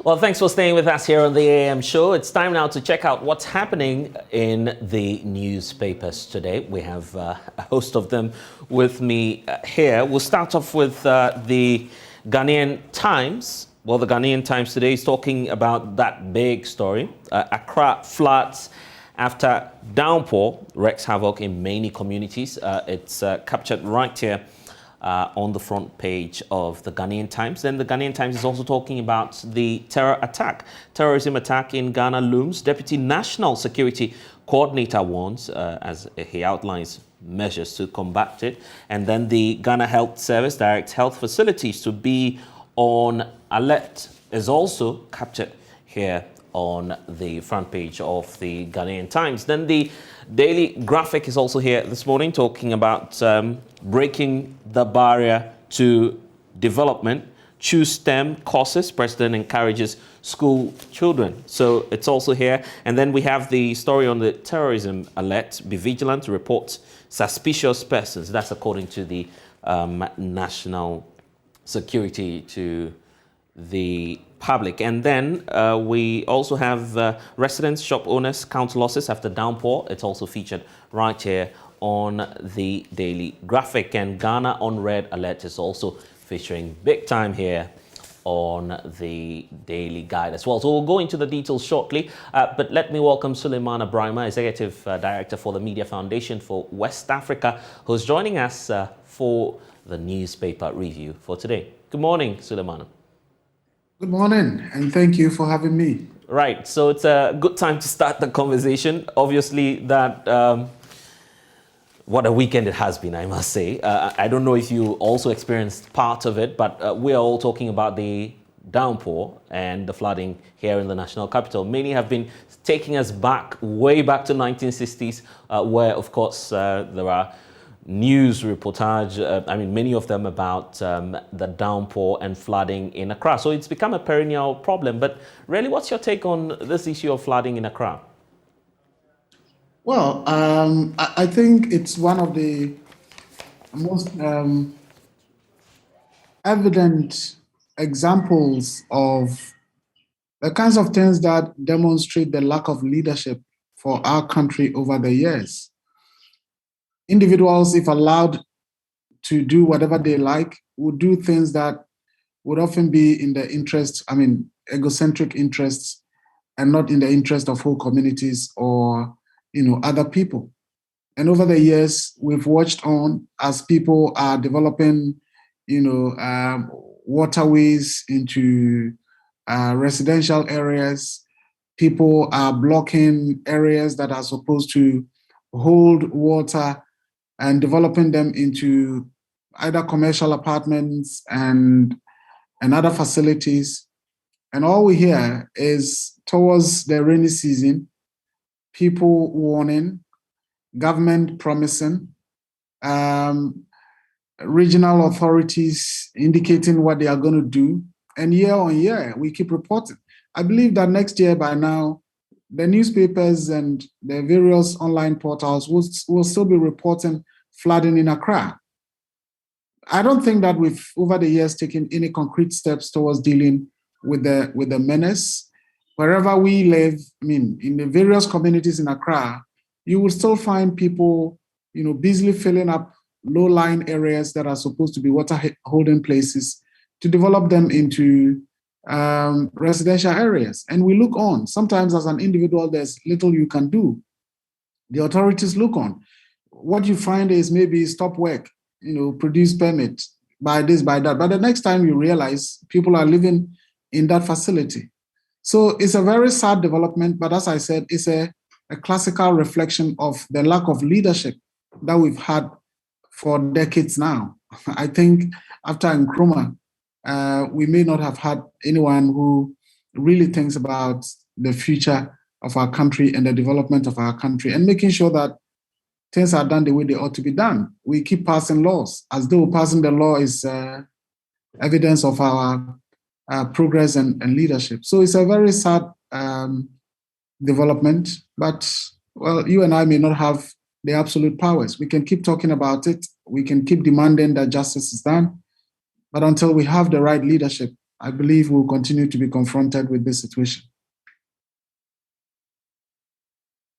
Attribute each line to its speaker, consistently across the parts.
Speaker 1: Well, thanks for staying with us here on the AM show. It's time now to check out what's happening in the newspapers today. We have a host of them with me here. We'll start off with the Ghanaian Times. Well, the Ghanaian Times today is talking about that big story. Accra floods after downpour wreaks havoc in many communities. It's captured right here on the front page of the Ghanaian Times. Then the Ghanaian Times is also talking about the terrorism attack in Ghana looms. Deputy National Security Coordinator warns as he outlines measures to combat it. And then the Ghana Health Service directs health facilities to be on alert is also captured here on the front page of the Ghanaian Times. Then the Daily Graphic is also here this morning talking about breaking the barrier to development. Choose STEM courses. President encourages school children. So it's also here. And then we have the story on the terrorism alert. Be vigilant, report suspicious persons. That's according to the national security to the public. And then we also have residents, shop owners count losses after downpour. It's also featured right here on the Daily Graphic. And Ghana on red alert is also featuring big time here on the Daily Guide as well. So we'll go into the details shortly, but let me welcome Suleiman Brahima, Executive Director for the Media Foundation for West Africa, who's joining us for the newspaper review for today. Good morning, Suleiman.
Speaker 2: Good morning, and thank you for having me.
Speaker 1: Right, so it's a good time to start the conversation. Obviously, that what a weekend it has been, I must say. I don't know if you also experienced part of it, but we are all talking about the downpour and the flooding here in the national capital. Many have been taking us back, way back to 1960s, where, of course, there are news reportage, many of them about the downpour and flooding in Accra. So it's become a perennial problem. But really, what's your take on this issue of flooding in Accra?
Speaker 2: Well, I think it's one of the most evident examples of the kinds of things that demonstrate the lack of leadership for our country over the years. Individuals, if allowed to do whatever they like, would do things that would often be in the interest, egocentric interests, and not in the interest of whole communities or, other people. And over the years, we've watched on as people are developing, waterways into residential areas. People are blocking areas that are supposed to hold water and developing them into either commercial apartments and other facilities. And all we hear is towards the rainy season, people warning, government promising, regional authorities indicating what they are going to do. And year on year, we keep reporting. I believe that next year by now, the newspapers and the various online portals will still be reporting flooding in Accra. I don't think that we've, over the years, taken any concrete steps towards dealing with the menace. Wherever we live, in the various communities in Accra, you will still find people, busily filling up low-lying areas that are supposed to be water-holding places to develop them into residential areas. And we look on. Sometimes as an individual, there's little you can do. The authorities look on. What you find is maybe stop work, produce permit, by this, by that. But the next time you realize people are living in that facility. So it's a very sad development, but as I said, it's a classical reflection of the lack of leadership that we've had for decades now. I think after Nkrumah, we may not have had anyone who really thinks about the future of our country and the development of our country and making sure that things are done the way they ought to be done. We keep passing laws as though passing the law is evidence of our progress and leadership. So it's a very sad development, but well, you and I may not have the absolute powers. We can keep talking about it. We can keep demanding that justice is done. But until we have the right leadership, I believe we'll continue to be confronted with this situation.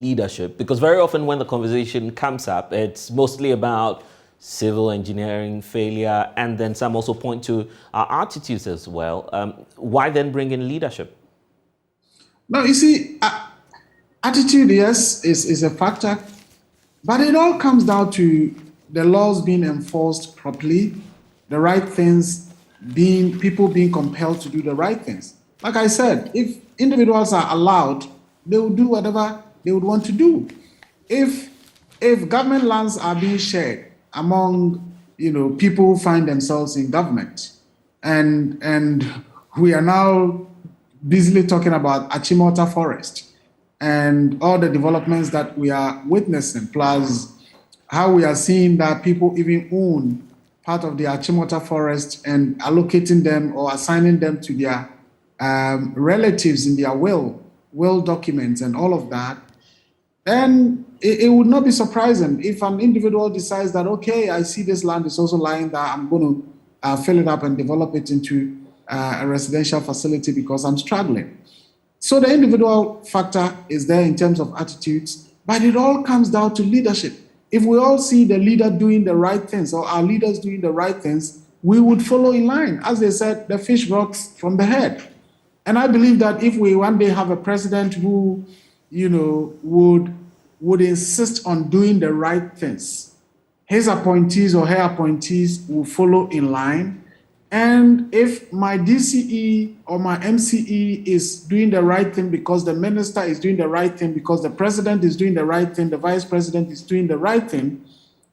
Speaker 1: Leadership, because very often when the conversation comes up, it's mostly about civil engineering failure, and then some also point to our attitudes as well. Why then bring in leadership?
Speaker 2: No, you see, attitude, yes, is a factor, but it all comes down to the laws being enforced properly, the right things people being compelled to do the right things. Like I said, if individuals are allowed, they will do whatever they would want to do. If government lands are being shared among people who find themselves in government, and we are now busily talking about Achimota Forest and all the developments that we are witnessing, plus how we are seeing that people even own part of the Achimota Forest and allocating them or assigning them to their relatives in their will documents and all of that, then it would not be surprising if an individual decides that, okay, I see this land is also lying there, I'm going to fill it up and develop it into a residential facility because I'm struggling. So the individual factor is there in terms of attitudes, but it all comes down to leadership. If we all see the leader doing the right things or our leaders doing the right things, we would follow in line. As they said, the fish rocks from the head. And I believe that if we one day have a president who, would insist on doing the right things, his appointees or her appointees will follow in line. And if my DCE or my MCE is doing the right thing because the minister is doing the right thing, because the president is doing the right thing, the vice president is doing the right thing,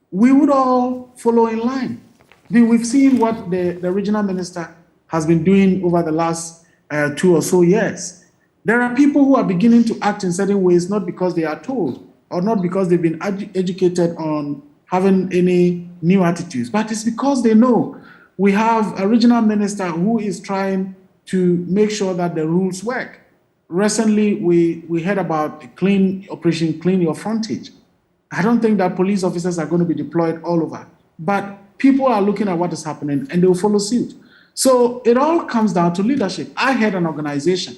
Speaker 2: we would all follow in line. I mean, we've seen what the regional minister has been doing over the last 2 or so years. There are people who are beginning to act in certain ways, not because they are told or not because they've been educated on having any new attitudes, but it's because they know. We have a regional minister who is trying to make sure that the rules work. Recently, we heard about Operation Clean Your Frontage. I don't think that police officers are going to be deployed all over, but people are looking at what is happening and they will follow suit. So it all comes down to leadership. I had an organization.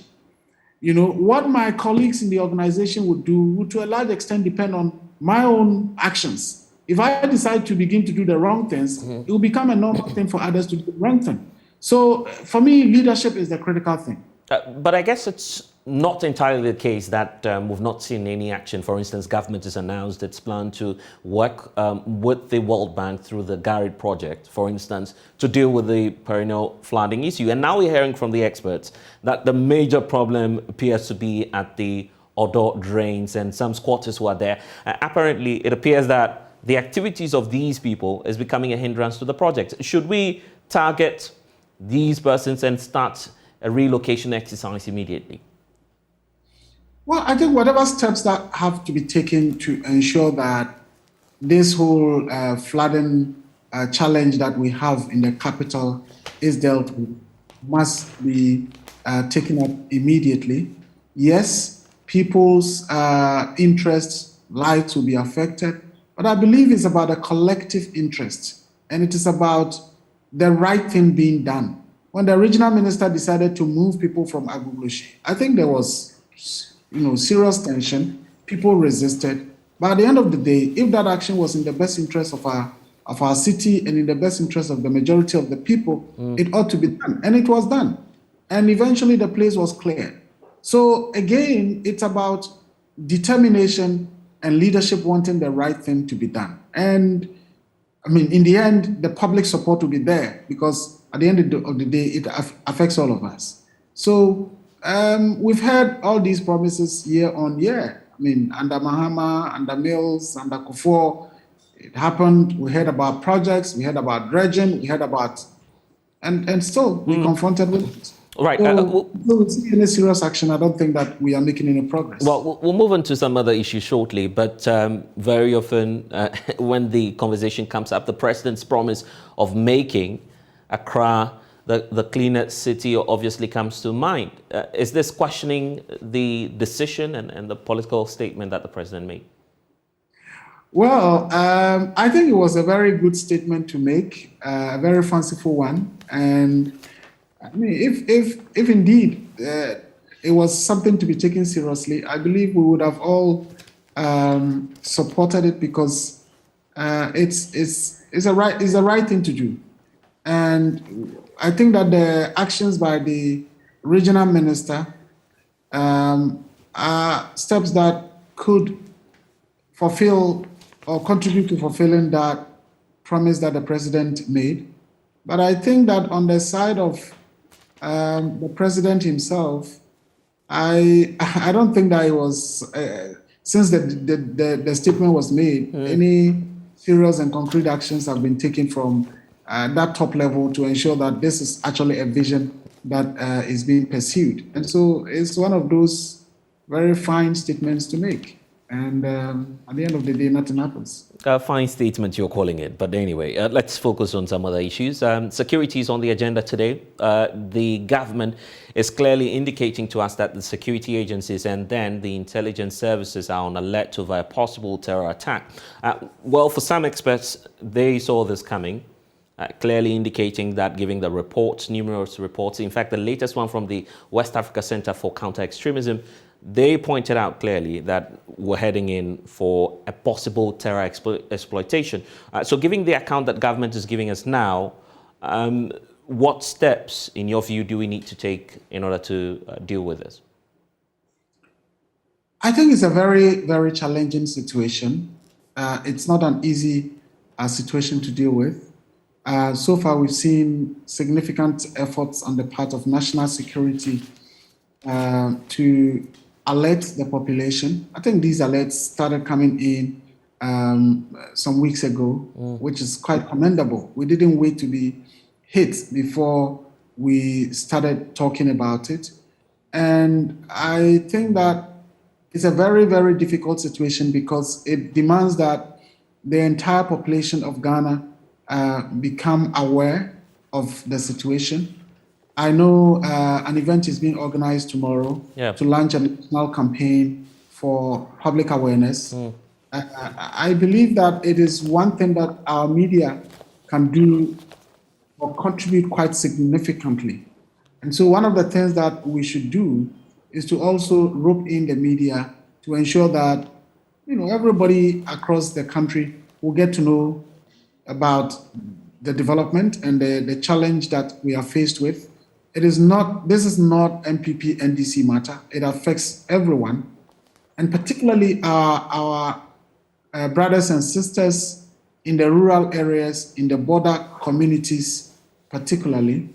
Speaker 2: What my colleagues in the organization would do would to a large extent depend on my own actions. If I decide to begin to do the wrong things, it will become a normal thing for others to do the wrong thing. So for me, leadership is the critical thing.
Speaker 1: But I guess it's not entirely the case that we've not seen any action. For instance, government has announced its plan to work with the World Bank through the GARID project, for instance, to deal with the perennial flooding issue. And now we're hearing from the experts that the major problem appears to be at the Odo drains and some squatters who are there. Apparently, it appears that the activities of these people is becoming a hindrance to the project. Should we target these persons and start a relocation exercise immediately?
Speaker 2: Well, I think whatever steps that have to be taken to ensure that this whole flooding challenge that we have in the capital is dealt with must be taken up immediately. Yes, people's interests, lives will be affected, but I believe it's about a collective interest, and it is about the right thing being done. When the regional minister decided to move people from Agbogbloshie, I think there was, serious tension. People resisted, but at the end of the day, if that action was in the best interest of our city and in the best interest of the majority of the people, it ought to be done, and it was done. And eventually, the place was cleared. So again, it's about determination and leadership wanting the right thing to be done. And I mean, in the end, the public support will be there because at the end of the day, it affects all of us. So we've heard all these promises year on year. I mean, under Mahama, under Mills, under Kufuor, it happened. We heard about projects, we heard about dredging, we heard about, and still we confronted with it.
Speaker 1: Right.
Speaker 2: So, we'll see any serious action. I don't think that we are making any progress.
Speaker 1: Well, we'll move on to some other issues shortly, but very often when the conversation comes up, the president's promise of making Accra the cleaner city obviously comes to mind. Is this questioning the decision and the political statement that the president made?
Speaker 2: Well, I think it was a very good statement to make, a very fanciful one. And I mean, if indeed it was something to be taken seriously, I believe we would have all supported it because it's the right thing to do, and I think that the actions by the regional minister are steps that could fulfill or contribute to fulfilling that promise that the president made. But I think that on the side of the president himself, I don't think that it was since the statement was made, any serious and concrete actions have been taken from that top level to ensure that this is actually a vision that is being pursued. And so it's one of those very fine statements to make. And at the end of the day, nothing happens.
Speaker 1: A fine statement you're calling it. But anyway, let's focus on some other issues. Security is on the agenda today. The government is clearly indicating to us that the security agencies and then the intelligence services are on alert over a possible terror attack. Well, for some experts, they saw this coming. Clearly indicating that, giving the reports, numerous reports. In fact, the latest one from the West Africa Center for Counter-Extremism, they pointed out clearly that we're heading in for a possible terror exploitation. So giving the account that government is giving us now, what steps, in your view, do we need to take in order to deal with this?
Speaker 2: I think it's a very, very challenging situation. It's not an easy situation to deal with. So far, we've seen significant efforts on the part of national security to alert the population. I think these alerts started coming in some weeks ago, which is quite commendable. We didn't wait to be hit before we started talking about it. And I think that it's a very, very difficult situation because it demands that the entire population of Ghana become aware of the situation. I know an event is being organized tomorrow to launch a national campaign for public awareness. I believe that it is one thing that our media can do or contribute quite significantly. And so one of the things that we should do is to also rope in the media to ensure that everybody across the country will get to know about the development and the challenge that we are faced with. This is not MPP NDC matter. It affects everyone, and particularly our brothers and sisters in the rural areas, in the border communities, particularly.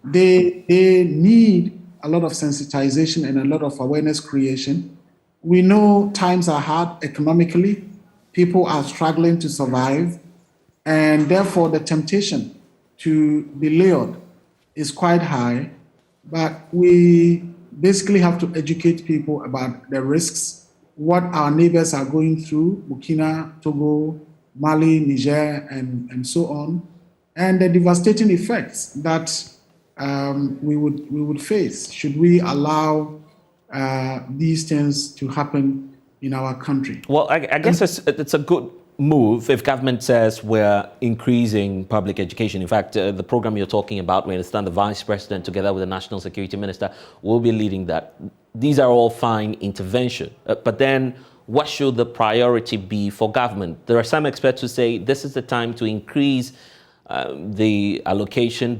Speaker 2: They need a lot of sensitization and a lot of awareness creation. We know times are hard economically. People are struggling to survive. And therefore, the temptation to be lured is quite high. But we basically have to educate people about the risks, what our neighbors are going through, Burkina, Togo, Mali, Niger, and so on, and the devastating effects that we would face should we allow these things to happen in our country.
Speaker 1: Well, I guess it's a good move if government says we're increasing public education. In fact, the program you're talking about, we understand the vice president together with the national security minister will be leading that. These are all fine intervention. But then what should the priority be for government? There are some experts who say this is the time to increase the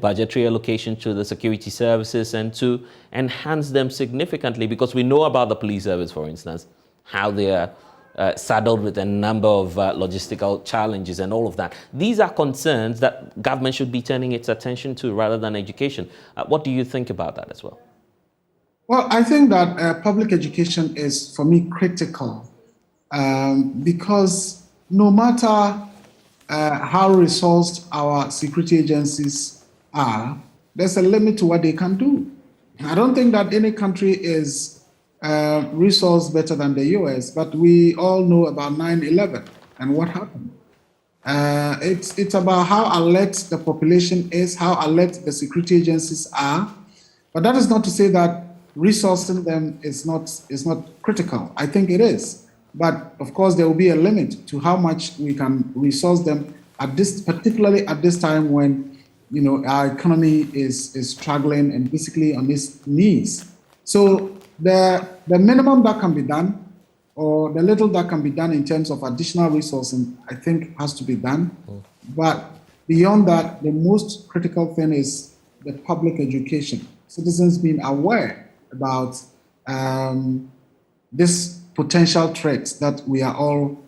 Speaker 1: budgetary allocation to the security services and to enhance them significantly, because we know about the police service, for instance, how they are saddled with a number of logistical challenges and all of that. These are concerns that government should be turning its attention to rather than education. What do you think about that as well?
Speaker 2: Well, I think that public education is, for me, critical because no matter how resourced our security agencies are, there's a limit to what they can do. I don't think that any country is resourced better than the US, but we all know about 9/11 and what happened. It's about how alert the population is, how alert the security agencies are, but that is not to say that resourcing them is not critical. I think it is, but of course there will be a limit to how much we can resource them particularly at this time when our economy is struggling and basically on its knees. So the minimum that can be done, or the little that can be done in terms of additional resourcing, I think has to be done. But beyond that, the most critical thing is the public education. Citizens being aware about this potential threats that we are all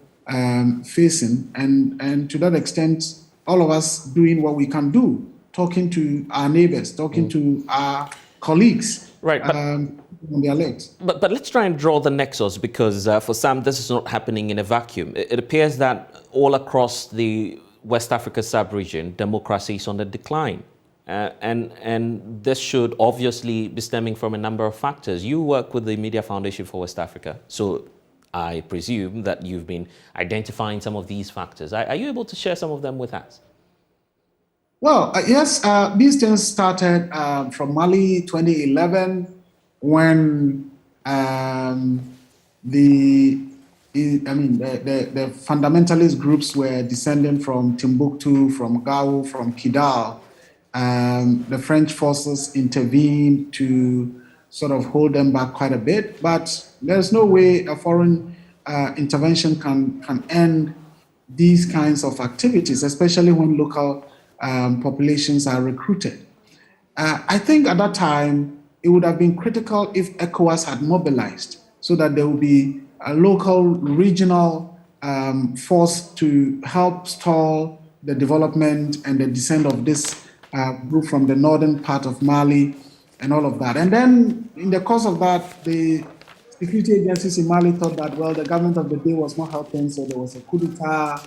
Speaker 2: facing, and to that extent, all of us doing what we can do, talking to our neighbors, talking to our colleagues,
Speaker 1: Right, but
Speaker 2: on their legs.
Speaker 1: But let's try and draw the nexus, because for some, this is not happening in a vacuum. It appears that all across the West Africa sub-region, democracy is on the decline. And this should obviously be stemming from a number of factors. You work with the Media Foundation for West Africa, so I presume that you've been identifying some of these factors. Are you able to share some of them with us?
Speaker 2: Well, yes, these things started from Mali 2011, when the fundamentalist groups were descending from Timbuktu, from Gao, from Kidal. The French forces intervened to sort of hold them back quite a bit, but there's no way a foreign intervention can end these kinds of activities, especially when local populations are recruited. I think at that time, it would have been critical if ECOWAS had mobilized, so that there would be a local, regional force to help stall the development and the descent of this group from the northern part of Mali and all of that. And then in the course of that, the security agencies in Mali thought that, well, the government of the day was not helping, so there was a coup d'etat.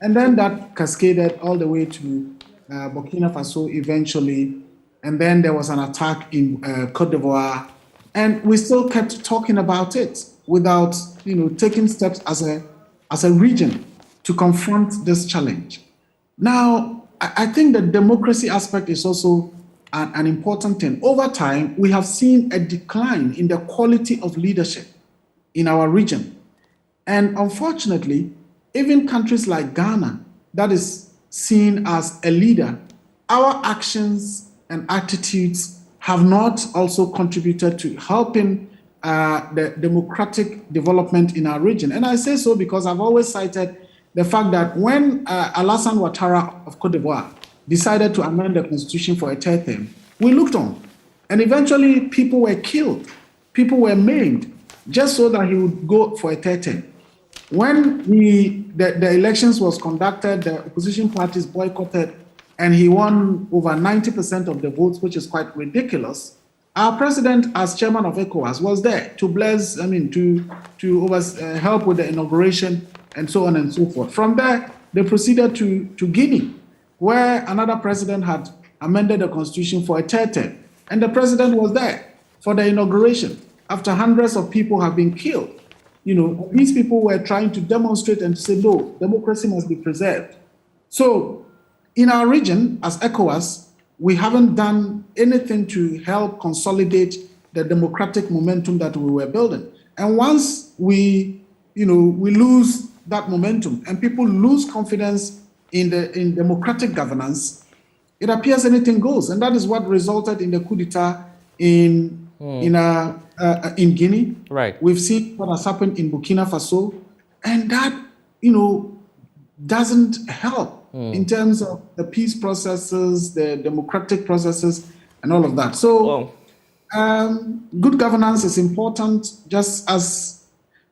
Speaker 2: And then that cascaded all the way to Burkina Faso eventually. And then there was an attack in Côte d'Ivoire. And we still kept talking about it without, taking steps as a region to confront this challenge. Now, I think the democracy aspect is also an important thing. Over time, we have seen a decline in the quality of leadership in our region. And unfortunately, even countries like Ghana, that is seen as a leader, our actions and attitudes have not also contributed to helping the democratic development in our region. And I say so because I've always cited the fact that when Alassane Ouattara of Côte d'Ivoire decided to amend the constitution for a third term, we looked on. And eventually people were killed, people were maimed, just so that he would go for a third term. When the elections was conducted, the opposition parties boycotted, and he won over 90% of the votes, which is quite ridiculous. Our president, as chairman of ECOWAS, was there to help with the inauguration and so on and so forth. From there, they proceeded to Guinea, where another president had amended the constitution for a third term. And the president was there for the inauguration after hundreds of people have been killed. These people were trying to demonstrate and to say, no, democracy must be preserved. So in our region, as ECOWAS, we haven't done anything to help consolidate the democratic momentum that we were building. And once we lose that momentum and people lose confidence in democratic governance, it appears anything goes. And that is what resulted in the coup d'etat in Guinea.
Speaker 1: Right.
Speaker 2: We've seen what has happened in Burkina Faso, and that, doesn't help in terms of the peace processes, the democratic processes, and all of that. So, good governance is important, just as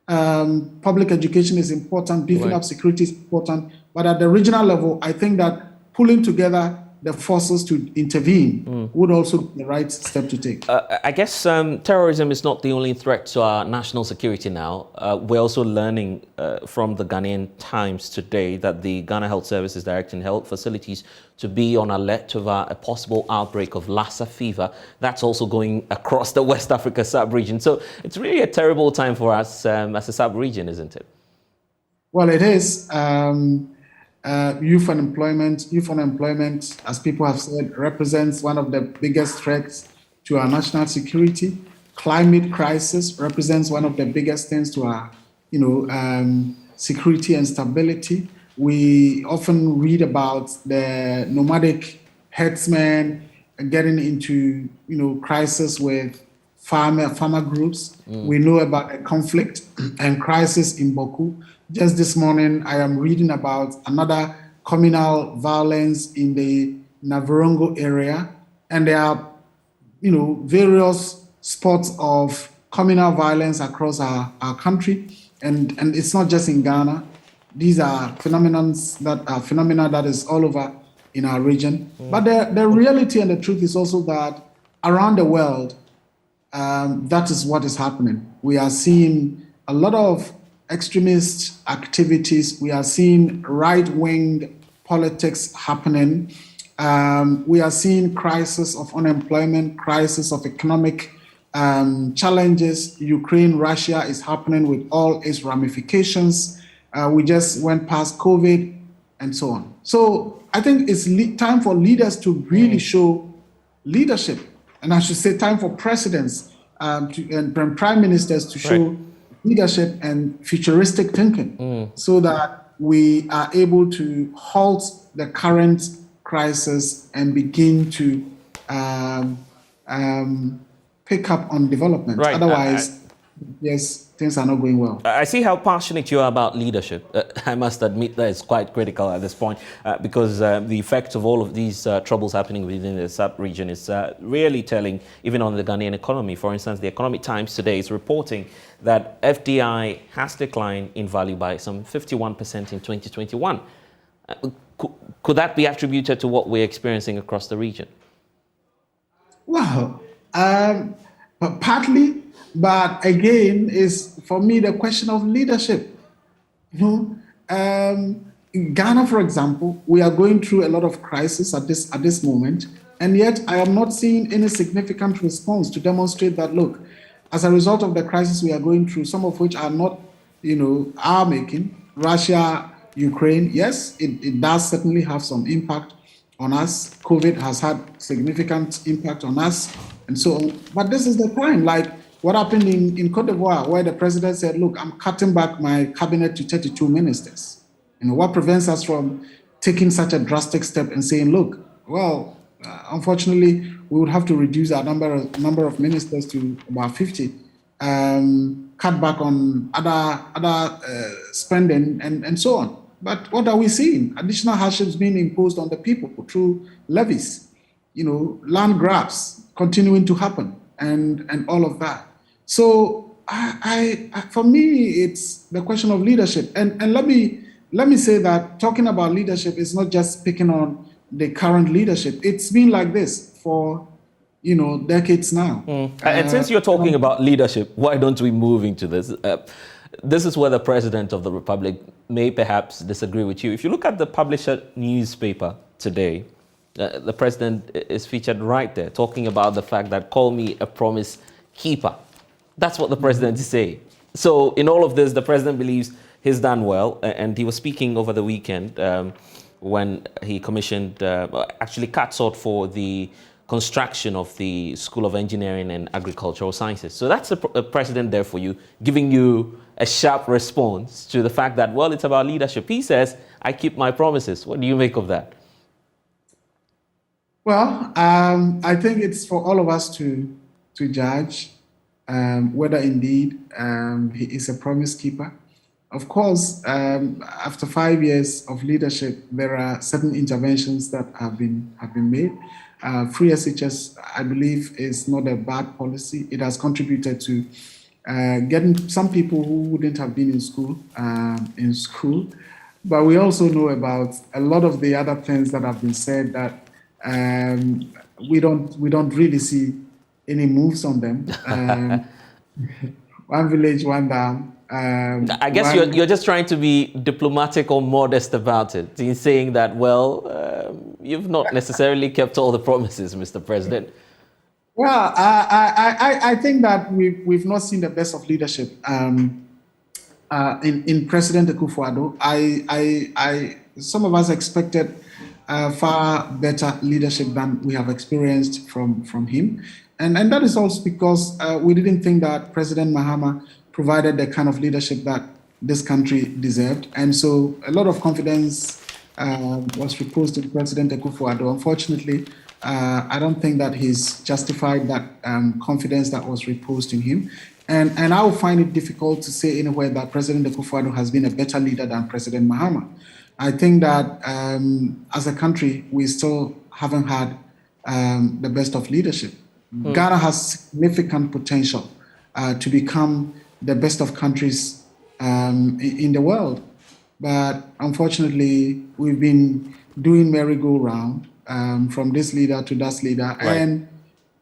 Speaker 2: public education is important, beefing up security is important. But at the regional level, I think that pulling together the forces to intervene would also be the right step to take.
Speaker 1: I guess terrorism is not the only threat to our national security now. We're also learning from the Ghanaian Times today that the Ghana Health Service is directing health facilities to be on alert over a possible outbreak of Lassa fever. That's also going across the West Africa sub-region. So it's really a terrible time for us as a sub-region, isn't it?
Speaker 2: Well, it is. Youth unemployment, as people have said, represents one of the biggest threats to our national security. Climate crisis represents one of the biggest things to our, security and stability. We often read about the nomadic herdsmen getting into, crisis with farmer groups. We know about a conflict and crisis in Boku. Just this morning, I am reading about another communal violence in the Navarongo area, and there are, various spots of communal violence across our country, and it's not just in Ghana. These are phenomena that is all over in our region. But the reality and the truth is also that around the world, that is what is happening. We are seeing a lot of extremist activities. We are seeing right-wing politics happening. We are seeing crisis of unemployment, crisis of economic challenges. Ukraine, Russia is happening with all its ramifications. We just went past COVID and so on. So I think it's time for leaders to really show leadership. And I should say time for presidents and prime ministers to show leadership and futuristic thinking so that we are able to halt the current crisis and begin to pick up on development.
Speaker 1: Right.
Speaker 2: Otherwise, yes, things are not going well.
Speaker 1: I see how passionate you are about leadership. I must admit that it's quite critical at this point because the effect of all of these troubles happening within the sub-region is really telling, even on the Ghanaian economy. For instance, the Economic Times today is reporting that FDI has declined in value by some 51% in 2021. Could that be attributed to what we're experiencing across the region?
Speaker 2: Well, partly. But again, is for me the question of leadership. In Ghana, for example, we are going through a lot of crisis at this moment, and yet I am not seeing any significant response to demonstrate that. Look, as a result of the crisis we are going through, some of which are not, are making Russia, Ukraine. Yes, it does certainly have some impact on us. COVID has had significant impact on us, and so on. But this is the crime, like what happened in Cote d'Ivoire, where the president said, look, I'm cutting back my cabinet to 32 ministers. What prevents us from taking such a drastic step and saying, look, well, unfortunately, we would have to reduce our number of ministers to about 50, cut back on other spending and so on. But what are we seeing? Additional hardships being imposed on the people through levies, land grabs continuing to happen and all of that. So for me, it's the question of leadership. And let me say that talking about leadership is not just picking on the current leadership. It's been like this for, decades now.
Speaker 1: And since you're talking about leadership, why don't we move into this? This is where the President of the Republic may perhaps disagree with you. If you look at the Publisher newspaper today, the President is featured right there talking about the fact that call me a promise keeper. That's what the President is saying. So in all of this, the President believes he's done well. And he was speaking over the weekend when he commissioned, actually cut short for the construction of the School of Engineering and Agricultural Sciences. So that's a President there for you, giving you a sharp response to the fact that, well, it's about leadership. He says, I keep my promises. What do you make of that?
Speaker 2: Well, I think it's for all of us to judge whether indeed he is a promise keeper. Of course, after 5 years of leadership, there are certain interventions that have been made. Free SHS, I believe, is not a bad policy. It has contributed to getting some people who wouldn't have been in school. But we also know about a lot of the other things that have been said that we don't really see any moves on them. One village, one dam.
Speaker 1: I guess you're just trying to be diplomatic or modest about it, in saying that, you've not necessarily kept all the promises, Mr. President.
Speaker 2: Well, I think that we've not seen the best of leadership in President Akufo-Addo. Some of us expected far better leadership than we have experienced from him. And that is also because we didn't think that President Mahama provided the kind of leadership that this country deserved. And so a lot of confidence was reposed to President Akufo-Addo. Unfortunately, I don't think that he's justified that confidence that was reposed in him. And I will find it difficult to say anywhere that President Akufo-Addo has been a better leader than President Mahama. I think that as a country, we still haven't had the best of leadership. Ghana has significant potential to become the best of countries in the world. But unfortunately, we've been doing merry-go-round from this leader to that leader.
Speaker 1: Right.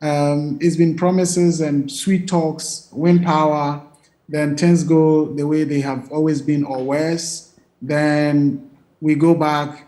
Speaker 2: And it's been promises and sweet talks, win power, then things go the way they have always been or worse. Then we go back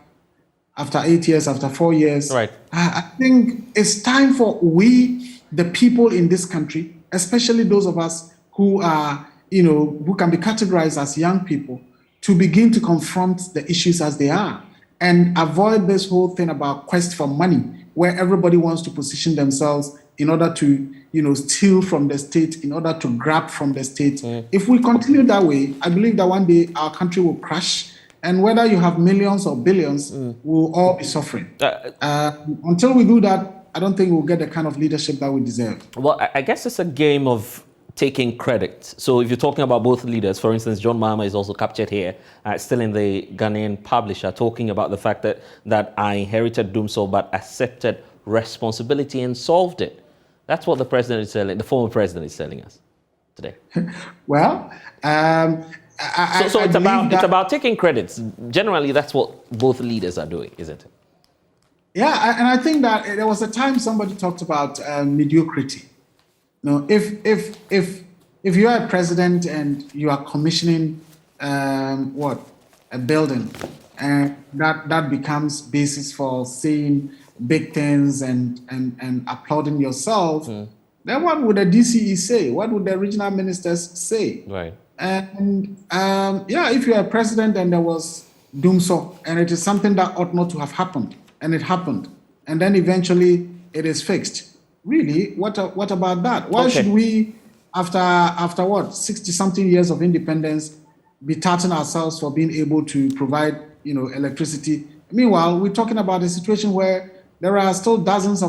Speaker 2: after 8 years, after 4 years.
Speaker 1: Right.
Speaker 2: I think it's time for we, the people in this country, especially those of us who are, who can be categorized as young people, to begin to confront the issues as they are and avoid this whole thing about quest for money, where everybody wants to position themselves in order to, steal from the state, in order to grab from the state. If we continue that way, I believe that one day our country will crash. And whether you have millions or billions, we'll all be suffering. Until we do that, I don't think we'll get the kind of leadership that we deserve.
Speaker 1: Well, I guess it's a game of taking credit. So if you're talking about both leaders, for instance, John Mahama is also captured here, still in the Ghanaian Publisher, talking about the fact that I inherited Dumsor but accepted responsibility and solved it. That's what the former president is telling us today.
Speaker 2: Well,
Speaker 1: so it's about taking credits. Generally, that's what both leaders are doing, isn't it?
Speaker 2: Yeah, and I think that there was a time somebody talked about mediocrity. If you are a president and you are commissioning a building, and that becomes basis for saying big things and applauding yourself, then what would the DCE say? What would the regional ministers say?
Speaker 1: Right.
Speaker 2: And if you are a president and there was Dumsor, and it is something that ought not to have happened, and it happened, and then eventually it is fixed. Really, what about that? Why should we, after what 60-something years of independence, be touting ourselves for being able to provide electricity? Meanwhile, we're talking about a situation where there are still hundreds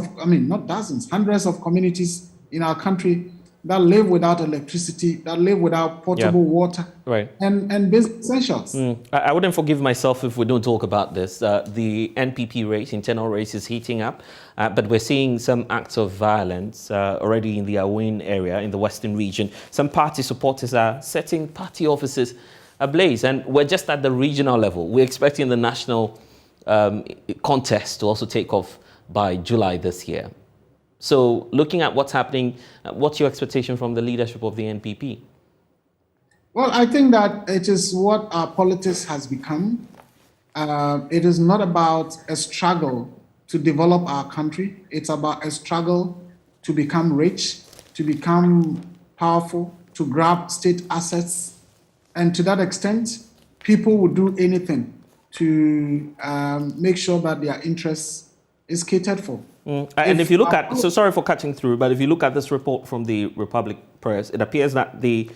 Speaker 2: of communities in our country that live without electricity, that live without potable water,
Speaker 1: right,
Speaker 2: and basic essentials.
Speaker 1: I wouldn't forgive myself if we don't talk about this. The NPP race, internal race, is heating up, but we're seeing some acts of violence already in the Awin area, in the western region. Some party supporters are setting party offices ablaze, and we're just at the regional level. We're expecting the national contest to also take off by July this year. So looking at what's happening, what's your expectation from the leadership of the NPP?
Speaker 2: Well, I think that it is what our politics has become. It is not about a struggle to develop our country. It's about a struggle to become rich, to become powerful, to grab state assets. And to that extent, people would do anything to make sure that their interests is catered for.
Speaker 1: And if you look at, so sorry for cutting through, but if you look at this report from the Republic Press, it appears that the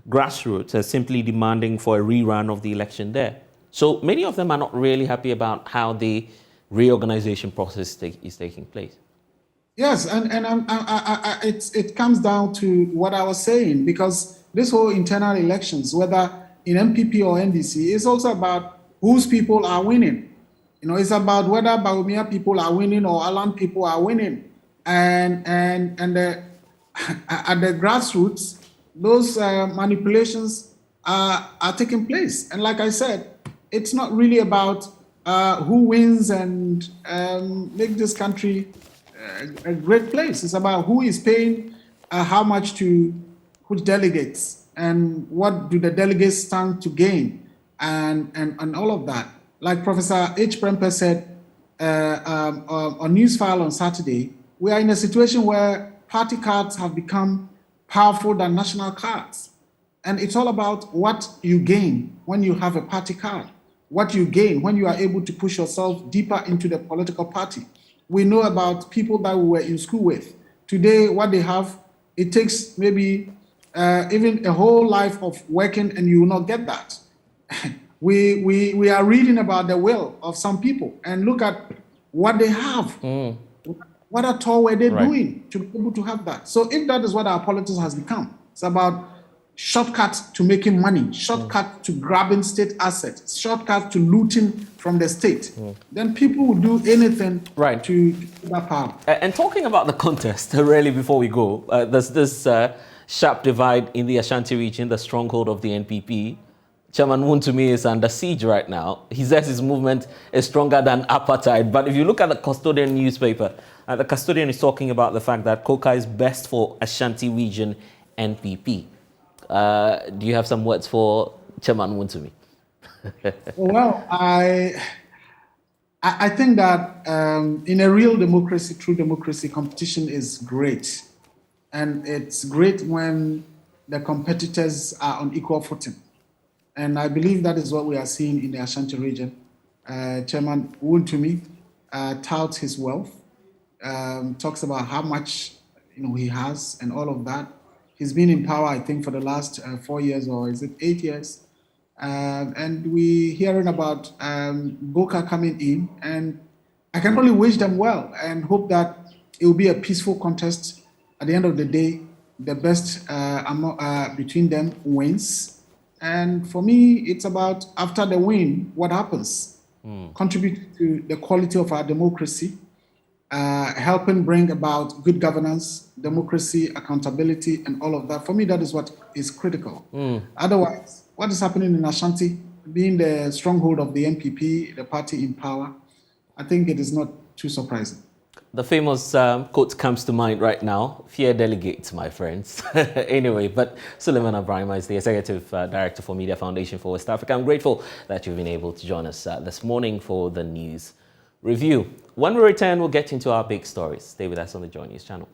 Speaker 1: grassroots are simply demanding for a rerun of the election there. So many of them are not really happy about how the reorganization process is taking place.
Speaker 2: Yes, and it comes down to what I was saying, because this whole internal elections, whether in MPP or NDC, is also about whose people are winning. It's about whether Bawumia people are winning or Alan people are winning. And at the grassroots, those manipulations are taking place. And like I said, it's not really about who wins and make this country a great place. It's about who is paying how much to which delegates and what do the delegates stand to gain and all of that. Like Professor H. Prempeh said on Newsfile on Saturday, we are in a situation where party cards have become powerful than national cards. And it's all about what you gain when you have a party card, what you gain when you are able to push yourself deeper into the political party. We know about people that we were in school with. Today, what they have, it takes maybe even a whole life of working and you will not get that. We are reading about the will of some people and look at what they have. What at all were they doing to be able to have that? So if that is what our politics has become, it's about shortcuts to making money, shortcut to grabbing state assets, shortcut to looting from the state. Then people will do anything to get that power.
Speaker 1: And talking about the contest, really, before we go, there's this sharp divide in the Ashanti region, the stronghold of the NPP. Chairman Wontumi is under siege right now. He says his movement is stronger than apartheid. But if you look at the Custodian newspaper, the Custodian is talking about the fact that Coca is best for Ashanti region NPP. Do you have some words for Chairman Wontumi?
Speaker 2: Well, I think that in a real democracy, true democracy, competition is great. And it's great when the competitors are on equal footing. And I believe that is what we are seeing in the Ashanti region. Chairman Wontumi touts his wealth, talks about how much he has and all of that. He's been in power, I think, for the last 4 years, or is it 8 years? And we're hearing about Boka coming in, and I can only wish them well and hope that it will be a peaceful contest. At the end of the day, the best between them wins. And for me, it's about after the win, what happens? Contribute to the quality of our democracy, helping bring about good governance, democracy, accountability, and all of that. For me, that is what is critical. Otherwise, what is happening in Ashanti, being the stronghold of the NPP, the party in power, I think it is not too surprising.
Speaker 1: The famous quote comes to mind right now: fear delegates, my friends. Anyway, but Suleiman Abrahima is the Executive Director for Media Foundation for West Africa. I'm grateful that you've been able to join us this morning for the news review. When we return, we'll get into our big stories. Stay with us on the Joy News channel.